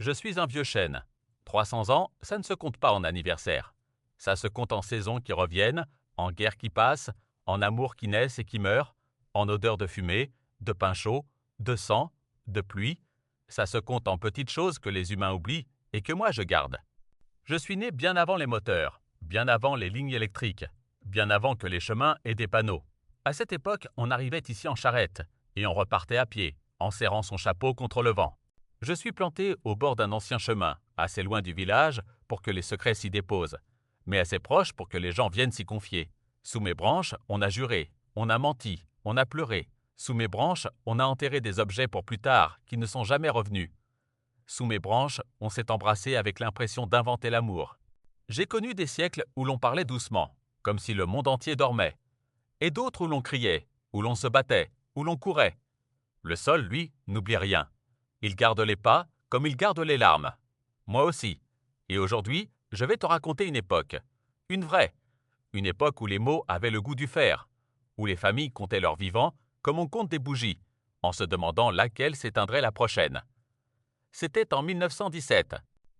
Je suis un vieux chêne. 300 ans, ça ne se compte pas en anniversaire. Ça se compte en saisons qui reviennent, en guerres qui passent, en amours qui naissent et qui meurent, en odeurs de fumée, de pain chaud, de sang, de pluie. Ça se compte en petites choses que les humains oublient et que moi je garde. Je suis né bien avant les moteurs, bien avant les lignes électriques, bien avant que les chemins aient des panneaux. À cette époque, on arrivait ici en charrette et on repartait à pied, en serrant son chapeau contre le vent. Je suis planté au bord d'un ancien chemin, assez loin du village pour que les secrets s'y déposent, mais assez proche pour que les gens viennent s'y confier. Sous mes branches, on a juré, on a menti, on a pleuré. Sous mes branches, on a enterré des objets pour plus tard, qui ne sont jamais revenus. Sous mes branches, on s'est embrassé avec l'impression d'inventer l'amour. J'ai connu des siècles où l'on parlait doucement, comme si le monde entier dormait, et d'autres où l'on criait, où l'on se battait, où l'on courait. Le sol, lui, n'oublie rien. Il garde les pas comme il garde les larmes. Moi aussi. Et aujourd'hui, je vais te raconter une époque. Une vraie. Une époque où les mots avaient le goût du fer, où les familles comptaient leurs vivants comme on compte des bougies, en se demandant laquelle s'éteindrait la prochaine. C'était en 1917.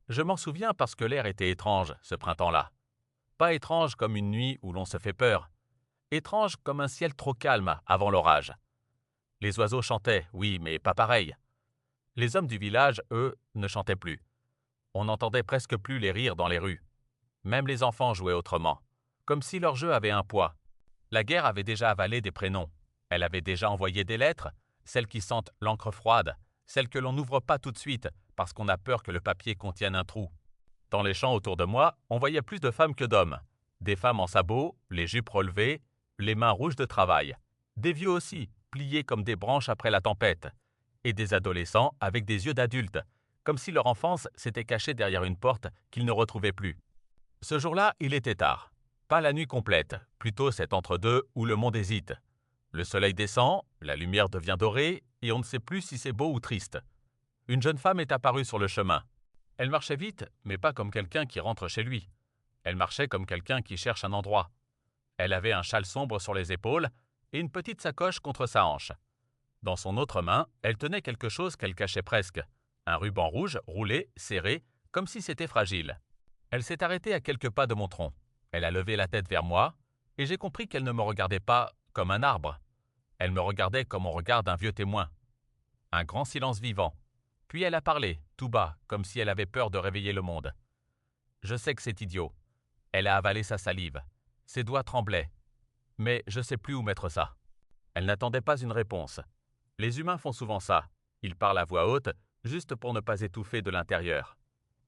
Je m'en souviens parce que l'air était étrange, ce printemps-là. Pas étrange comme une nuit où l'on se fait peur. Étrange comme un ciel trop calme avant l'orage. Les oiseaux chantaient, oui, mais pas pareil. Les hommes du village, eux, ne chantaient plus. On n'entendait presque plus les rires dans les rues. Même les enfants jouaient autrement, comme si leur jeu avait un poids. La guerre avait déjà avalé des prénoms. Elle avait déjà envoyé des lettres, celles qui sentent l'encre froide, celles que l'on n'ouvre pas tout de suite parce qu'on a peur que le papier contienne un trou. Dans les champs autour de moi, on voyait plus de femmes que d'hommes. Des femmes en sabots, les jupes relevées, les mains rouges de travail. Des vieux aussi, pliés comme des branches après la tempête. Et des adolescents avec des yeux d'adultes, comme si leur enfance s'était cachée derrière une porte qu'ils ne retrouvaient plus. Ce jour-là, il était tard. Pas la nuit complète, plutôt cet entre-deux où le monde hésite. Le soleil descend, la lumière devient dorée, et on ne sait plus si c'est beau ou triste. Une jeune femme est apparue sur le chemin. Elle marchait vite, mais pas comme quelqu'un qui rentre chez lui. Elle marchait comme quelqu'un qui cherche un endroit. Elle avait un châle sombre sur les épaules et une petite sacoche contre sa hanche. Dans son autre main, elle tenait quelque chose qu'elle cachait presque. Un ruban rouge, roulé, serré, comme si c'était fragile. Elle s'est arrêtée à quelques pas de mon tronc. Elle a levé la tête vers moi, et j'ai compris qu'elle ne me regardait pas comme un arbre. Elle me regardait comme on regarde un vieux témoin. Un grand silence vivant. Puis elle a parlé, tout bas, comme si elle avait peur de réveiller le monde. Je sais que c'est idiot. Elle a avalé sa salive. Ses doigts tremblaient. Mais je ne sais plus où mettre ça. Elle n'attendait pas une réponse. Les humains font souvent ça. Ils parlent à voix haute, juste pour ne pas étouffer de l'intérieur.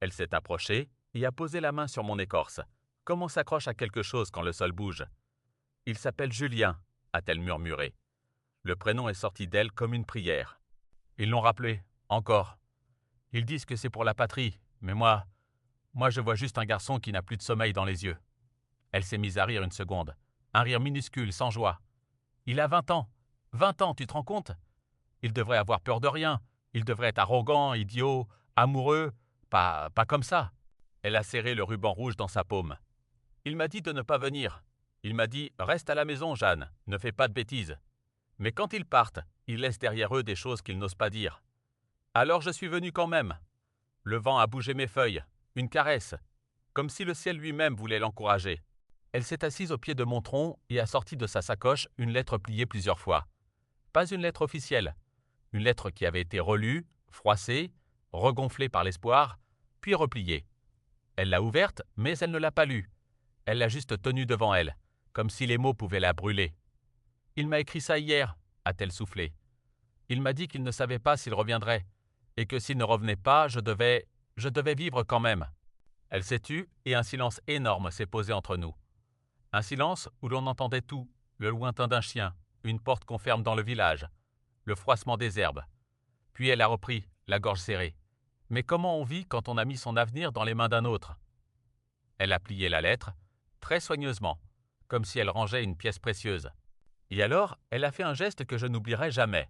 Elle s'est approchée et a posé la main sur mon écorce, comme on s'accroche à quelque chose quand le sol bouge. « Il s'appelle Julien », a-t-elle murmuré. Le prénom est sorti d'elle comme une prière. Ils l'ont rappelé, encore. Ils disent que c'est pour la patrie, mais moi je vois juste un garçon qui n'a plus de sommeil dans les yeux. Elle s'est mise à rire une seconde, un rire minuscule, sans joie. Il a 20 ans. 20 ans, tu te rends compte ? Il devrait avoir peur de rien. Il devrait être arrogant, idiot, amoureux, pas comme ça. Elle a serré le ruban rouge dans sa paume. Il m'a dit de ne pas venir. Il m'a dit « Reste à la maison, Jeanne, ne fais pas de bêtises ». Mais quand ils partent, ils laissent derrière eux des choses qu'ils n'osent pas dire. Alors je suis venu quand même. Le vent a bougé mes feuilles, une caresse, comme si le ciel lui-même voulait l'encourager. Elle s'est assise au pied de mon tronc et a sorti de sa sacoche une lettre pliée plusieurs fois. Pas une lettre officielle, une lettre qui avait été relue, froissée, regonflée par l'espoir, puis repliée. Elle l'a ouverte, mais elle ne l'a pas lue. Elle l'a juste tenue devant elle, comme si les mots pouvaient la brûler. « Il m'a écrit ça hier », a-t-elle soufflé. « Il m'a dit qu'il ne savait pas s'il reviendrait, et que s'il ne revenait pas, je devais vivre quand même. » Elle s'est tue et un silence énorme s'est posé entre nous. Un silence où l'on entendait tout, le lointain d'un chien, une porte qu'on ferme dans le village, le froissement des herbes. Puis elle a repris, la gorge serrée. Mais comment on vit quand on a mis son avenir dans les mains d'un autre ? Elle a plié la lettre, très soigneusement, comme si elle rangeait une pièce précieuse. Et alors, elle a fait un geste que je n'oublierai jamais.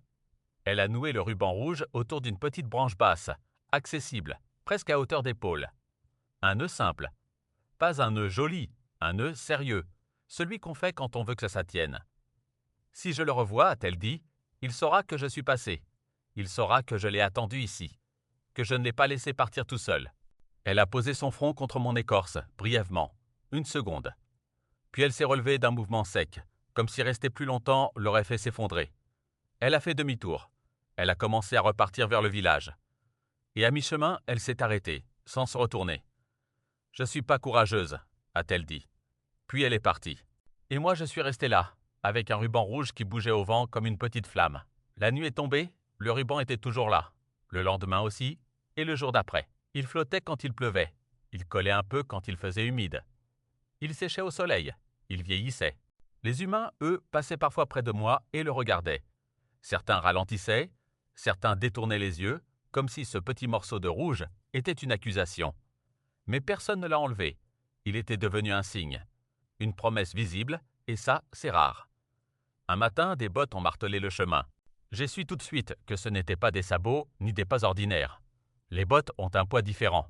Elle a noué le ruban rouge autour d'une petite branche basse, accessible, presque à hauteur d'épaule. Un nœud simple. Pas un nœud joli, un nœud sérieux, celui qu'on fait quand on veut que ça tienne. Si je le revois, a-t-elle dit, il saura que je suis passé. Il saura que je l'ai attendu ici. que je ne l'ai pas laissé partir tout seul. Elle a posé son front contre mon écorce, brièvement, 1 seconde. Puis elle s'est relevée d'un mouvement sec, comme si rester plus longtemps l'aurait fait s'effondrer. Elle a fait demi-tour. Elle a commencé à repartir vers le village. Et à mi-chemin, elle s'est arrêtée, sans se retourner. « Je suis pas courageuse », a-t-elle dit. Puis elle est partie. Et moi je suis resté là, avec un ruban rouge qui bougeait au vent comme une petite flamme. La nuit est tombée, le ruban était toujours là. Le lendemain aussi, et le jour d'après. Il flottait quand il pleuvait. Il collait un peu quand il faisait humide. Il séchait au soleil. Il vieillissait. Les humains, eux, passaient parfois près de moi et le regardaient. Certains ralentissaient, certains détournaient les yeux, comme si ce petit morceau de rouge était une accusation. Mais personne ne l'a enlevé. Il était devenu un signe. Une promesse visible, et ça, c'est rare. Un matin, des bottes ont martelé le chemin. J'ai su tout de suite que ce n'étaient pas des sabots ni des pas ordinaires. Les bottes ont un poids différent,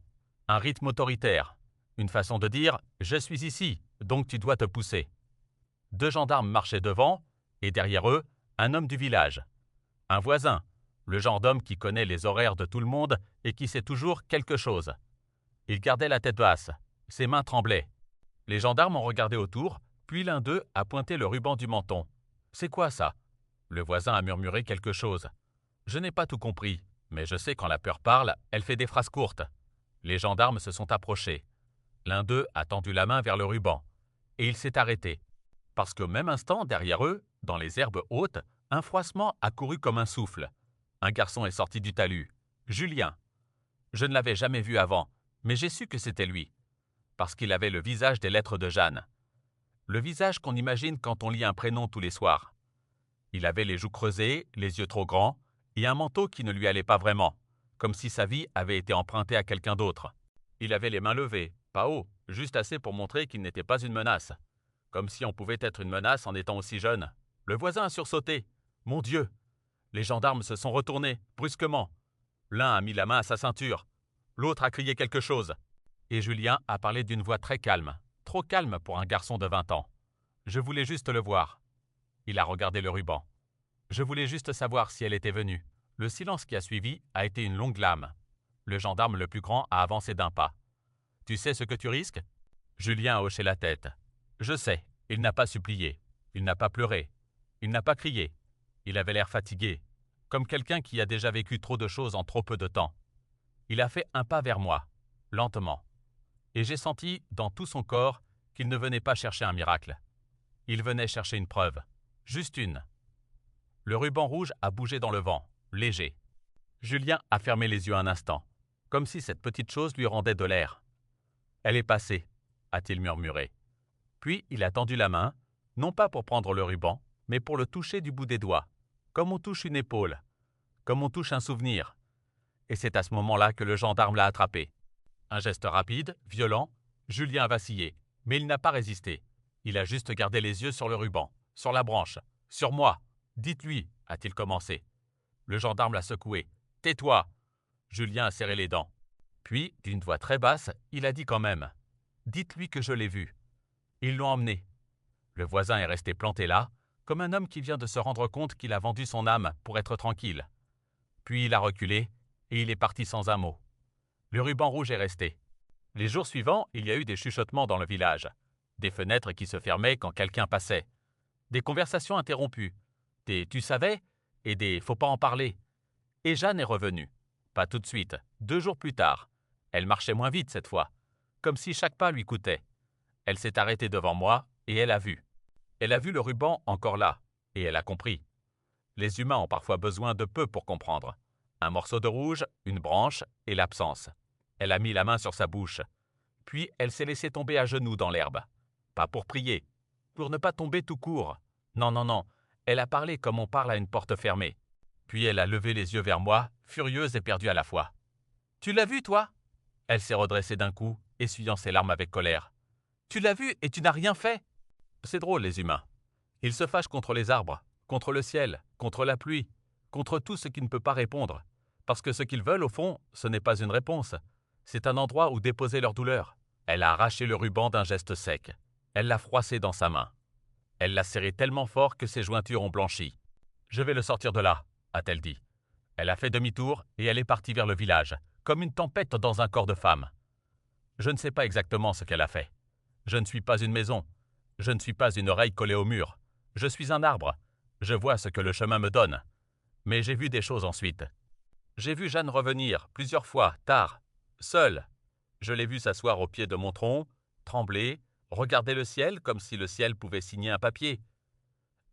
un rythme autoritaire, une façon de dire « je suis ici, donc tu dois te pousser ». 2 gendarmes marchaient devant, et derrière eux, un homme du village. Un voisin, le genre d'homme qui connaît les horaires de tout le monde et qui sait toujours quelque chose. Il gardait la tête basse, ses mains tremblaient. Les gendarmes ont regardé autour, puis l'un d'eux a pointé le ruban du menton. « C'est quoi ça ?» Le voisin a murmuré quelque chose. Je n'ai pas tout compris, mais je sais quand la peur parle, elle fait des phrases courtes. Les gendarmes se sont approchés. L'un d'eux a tendu la main vers le ruban, et il s'est arrêté. Parce qu'au même instant, derrière eux, dans les herbes hautes, un froissement a couru comme un souffle. Un garçon est sorti du talus. Julien. Je ne l'avais jamais vu avant, mais j'ai su que c'était lui. Parce qu'il avait le visage des lettres de Jeanne. Le visage qu'on imagine quand on lit un prénom tous les soirs. Il avait les joues creusées, les yeux trop grands, et un manteau qui ne lui allait pas vraiment, comme si sa vie avait été empruntée à quelqu'un d'autre. Il avait les mains levées, pas haut, juste assez pour montrer qu'il n'était pas une menace. Comme si on pouvait être une menace en étant aussi jeune. Le voisin a sursauté. Mon Dieu! Les gendarmes se sont retournés, brusquement. L'un a mis la main à sa ceinture. L'autre a crié quelque chose. Et Julien a parlé d'une voix très calme, trop calme pour un garçon de 20 ans. Je voulais juste le voir. Il a regardé le ruban. Je voulais juste savoir si elle était venue. Le silence qui a suivi a été une longue lame. Le gendarme le plus grand a avancé d'un pas. « Tu sais ce que tu risques ?» Julien a hoché la tête. « Je sais. » Il n'a pas supplié. Il n'a pas pleuré. Il n'a pas crié. Il avait l'air fatigué, comme quelqu'un qui a déjà vécu trop de choses en trop peu de temps. Il a fait un pas vers moi, lentement. Et j'ai senti, dans tout son corps, qu'il ne venait pas chercher un miracle. Il venait chercher une preuve. Juste une. Le ruban rouge a bougé dans le vent, léger. Julien a fermé les yeux un instant, comme si cette petite chose lui rendait de l'air. « Elle est passée », a-t-il murmuré. Puis il a tendu la main, non pas pour prendre le ruban, mais pour le toucher du bout des doigts, comme on touche une épaule, comme on touche un souvenir. Et c'est à ce moment-là que le gendarme l'a attrapé. Un geste rapide, violent, Julien a vacillé, mais il n'a pas résisté. Il a juste gardé les yeux sur le ruban, sur la branche, sur moi. « Dites-lui », a-t-il commencé. Le gendarme l'a secoué. « Tais-toi !» Julien a serré les dents. Puis, d'une voix très basse, il a dit quand même. « Dites-lui que je l'ai vu. » Ils l'ont emmené. Le voisin est resté planté là, comme un homme qui vient de se rendre compte qu'il a vendu son âme pour être tranquille. Puis il a reculé, et il est parti sans un mot. Le ruban rouge est resté. Les jours suivants, il y a eu des chuchotements dans le village, des fenêtres qui se fermaient quand quelqu'un passait, des conversations interrompues, des « tu savais » et des « faut pas en parler ». Et Jeanne est revenue. Pas tout de suite, 2 jours plus tard. Elle marchait moins vite cette fois, comme si chaque pas lui coûtait. Elle s'est arrêtée devant moi et elle a vu. Elle a vu le ruban encore là, et elle a compris. Les humains ont parfois besoin de peu pour comprendre. Un morceau de rouge, une branche et l'absence. Elle a mis la main sur sa bouche. Puis elle s'est laissée tomber à genoux dans l'herbe. Pas pour prier, pour ne pas tomber tout court. Non, non, non, elle a parlé comme on parle à une porte fermée. Puis elle a levé les yeux vers moi, furieuse et perdue à la fois. « Tu l'as vu, toi ?» Elle s'est redressée d'un coup, essuyant ses larmes avec colère. « Tu l'as vu et tu n'as rien fait ?» C'est drôle, les humains. Ils se fâchent contre les arbres, contre le ciel, contre la pluie, contre tout ce qui ne peut pas répondre. Parce que ce qu'ils veulent, au fond, ce n'est pas une réponse. C'est un endroit où déposer leur douleur. Elle a arraché le ruban d'un geste sec. Elle l'a froissé dans sa main. Elle l'a serré tellement fort que ses jointures ont blanchi. « Je vais le sortir de là », a-t-elle dit. Elle a fait demi-tour et elle est partie vers le village, comme une tempête dans un corps de femme. Je ne sais pas exactement ce qu'elle a fait. Je ne suis pas une maison. Je ne suis pas une oreille collée au mur. Je suis un arbre. Je vois ce que le chemin me donne. Mais j'ai vu des choses ensuite. J'ai vu Jeanne revenir, plusieurs fois, tard, seule. Je l'ai vue s'asseoir au pied de mon tronc, trembler, regarder le ciel comme si le ciel pouvait signer un papier.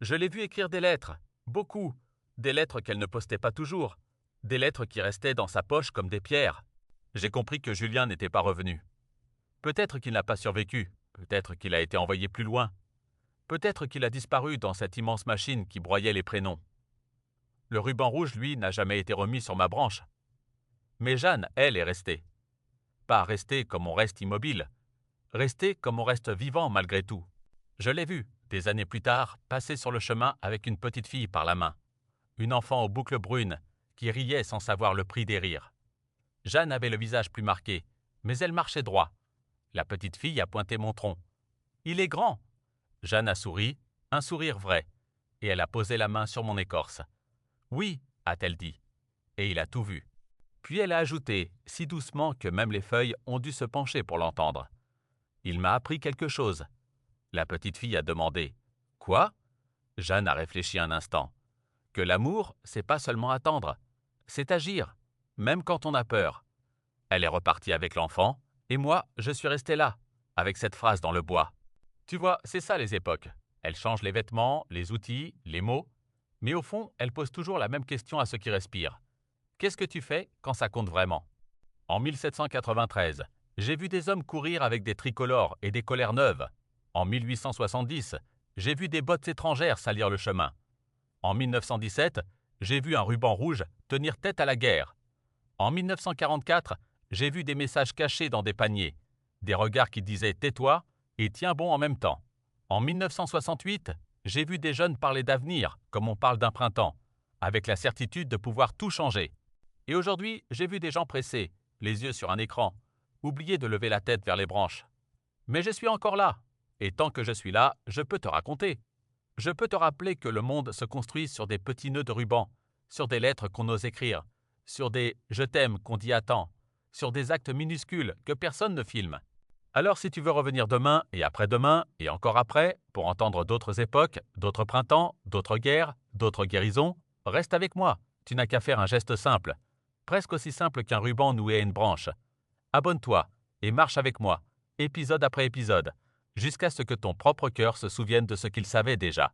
Je l'ai vue écrire des lettres, beaucoup, des lettres qu'elle ne postait pas toujours, des lettres qui restaient dans sa poche comme des pierres. J'ai compris que Julien n'était pas revenu. Peut-être qu'il n'a pas survécu, peut-être qu'il a été envoyé plus loin, peut-être qu'il a disparu dans cette immense machine qui broyait les prénoms. Le ruban rouge, lui, n'a jamais été remis sur ma branche. Mais Jeanne, elle, est restée. Pas restée comme on reste immobile, restée comme on reste vivant malgré tout. Je l'ai vue, des années plus tard, passer sur le chemin avec une petite fille par la main, une enfant aux boucles brunes, qui riait sans savoir le prix des rires. Jeanne avait le visage plus marqué, mais elle marchait droit. La petite fille a pointé mon tronc. « Il est grand !» Jeanne a souri, un sourire vrai, et elle a posé la main sur mon écorce. « Oui !» a-t-elle dit, et il a tout vu. Puis elle a ajouté, si doucement que même les feuilles ont dû se pencher pour l'entendre. « Il m'a appris quelque chose. » La petite fille a demandé. « Quoi ?» Jeanne a réfléchi un instant. « Que l'amour, c'est pas seulement attendre, c'est agir, même quand on a peur. » Elle est repartie avec l'enfant, et moi, je suis resté là, avec cette phrase dans le bois. Tu vois, c'est ça les époques. Elles changent les vêtements, les outils, les mots, mais au fond, elles posent toujours la même question à ceux qui respirent. Qu'est-ce que tu fais quand ça compte vraiment ? En 1793, j'ai vu des hommes courir avec des tricolores et des colères neuves. En 1870, j'ai vu des bottes étrangères salir le chemin. En 1917, j'ai vu un ruban rouge tenir tête à la guerre. En 1944, j'ai vu des messages cachés dans des paniers, des regards qui disaient « tais-toi » et « tiens bon » en même temps. En 1968, j'ai vu des jeunes parler d'avenir comme on parle d'un printemps, avec la certitude de pouvoir tout changer. Et aujourd'hui, j'ai vu des gens pressés, les yeux sur un écran, oublier de lever la tête vers les branches. Mais je suis encore là, et tant que je suis là, je peux te raconter. Je peux te rappeler que le monde se construit sur des petits nœuds de ruban, sur des lettres qu'on ose écrire, sur des « je t'aime » qu'on dit à temps, sur des actes minuscules que personne ne filme. Alors si tu veux revenir demain et après-demain et encore après pour entendre d'autres époques, d'autres printemps, d'autres guerres, d'autres guérisons, reste avec moi. Tu n'as qu'à faire un geste simple, presque aussi simple qu'un ruban noué à une branche. Abonne-toi et marche avec moi, épisode après épisode, jusqu'à ce que ton propre cœur se souvienne de ce qu'il savait déjà.